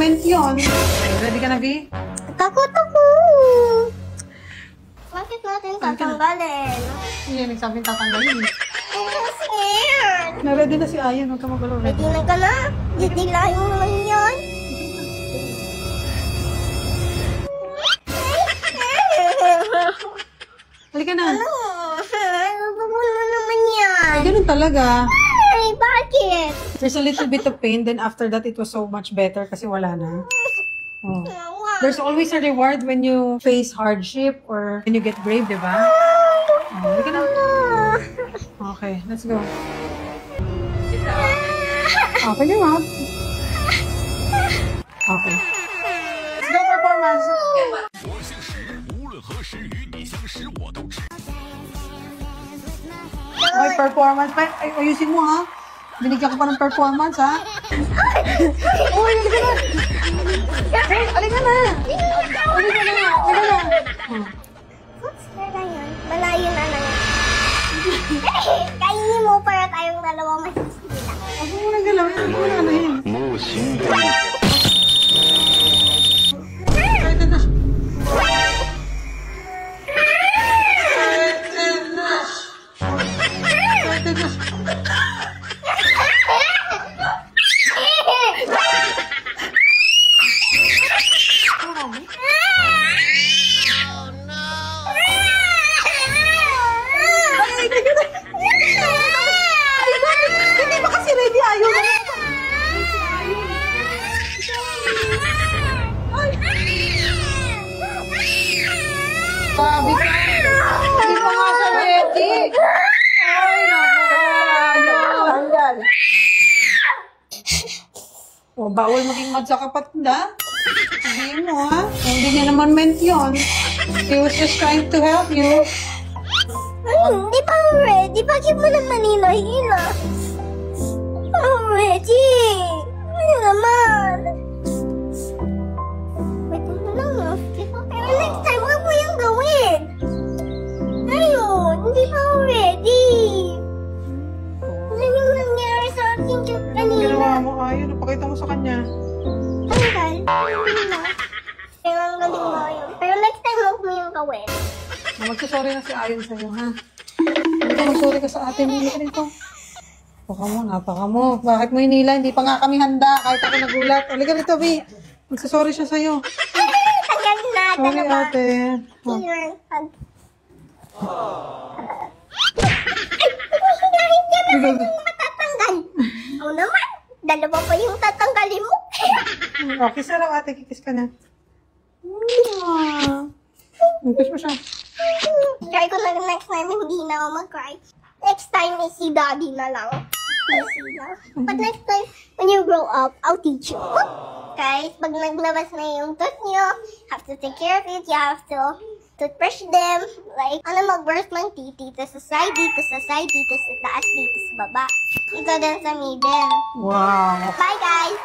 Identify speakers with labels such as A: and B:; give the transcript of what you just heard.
A: moment yun. Ready ka na, V?
B: Takot ako. Bakit natin tatanggalin?
A: Hindi, nagsabing tatanggalin.
B: I'm so scared.
A: Na-ready na si Ayan. Huwag ka magulo.
B: Ready na ka na? Didilahin mo naman yan.
A: Halika na.
B: Ano? Babawa na naman yan.
A: Ganun talaga.
B: Ay, bakit?
A: There's a little bit of pain. Then after that, it was so much better kasi wala na. Oh. There's always a reward when you face hardship or when you get brave, di ba? Oh, halika na. Okay, let's go. Open your mouth. Okay. Let's go, performance. Okay, performance. Ay, ayusin mo, ha? Binigyan ko pa ng performance, ha? Uy, halika na. Halika na. Halika na. Halika na.
B: Kaya yan. Malayo na lang. Kainin mo para tayong dalawa masisila.
A: Huwag mo na galawin. Huwag mo na ano yun. Hindi ba kasi ready? Ayaw na. Sabi ka. Hindi pa nga siya ready. Ay, naku. Tanggal. O, bawal maging mad sa kapatid, ha? Sabihin mo, ha? Hindi niya naman meant yun. He was just trying to help you.
B: Hindi pa ako ready. Bakit mo naman hinahina? I'm ready. Ano naman? Wait mo lang. Pero next time, huwag mo yung gawin. Ayun, hindi pa ako ready. Ano yung nangyari sa akin kanina?
A: Ginawa mo, ayun. Napakita mo sa kanya.
B: Tanggal. Pero ang galing mo yun. Pero next time, huwag mo yung gawin.
A: Magsasorry na si Ayon sa'yo, ha? Hindi ka magsorry ka sa atin. Hindi ka rin ko. Napaka mo. Bakit mo hinila? Hindi pa nga kami handa. Kahit ako nagulat. Halika rito, B. Magsasorry siya sa'yo.
B: Tanggalin natin.
A: Sorry, ate. Oh.
B: Here, hug. Hindi naman yung matatanggal. Oo naman. Dalawa pa yung tatanggalin mo.
A: Okay, sarap, ate. Kikis ka na. Kiss mo siya.
B: Try ko na next time, hindi na ako mag-cry. Next time is si daddy na lang. But next time, when you grow up, I'll teach you. Guys, pag naglabas na yung tooth nyo, have to take care of it. You have to toothbrush them. Like, mag-brush ng teeth. Dito sa side, dito sa side, dito sa taas, dito sa baba. Ito din sa middle.
A: Wow.
B: Bye, guys!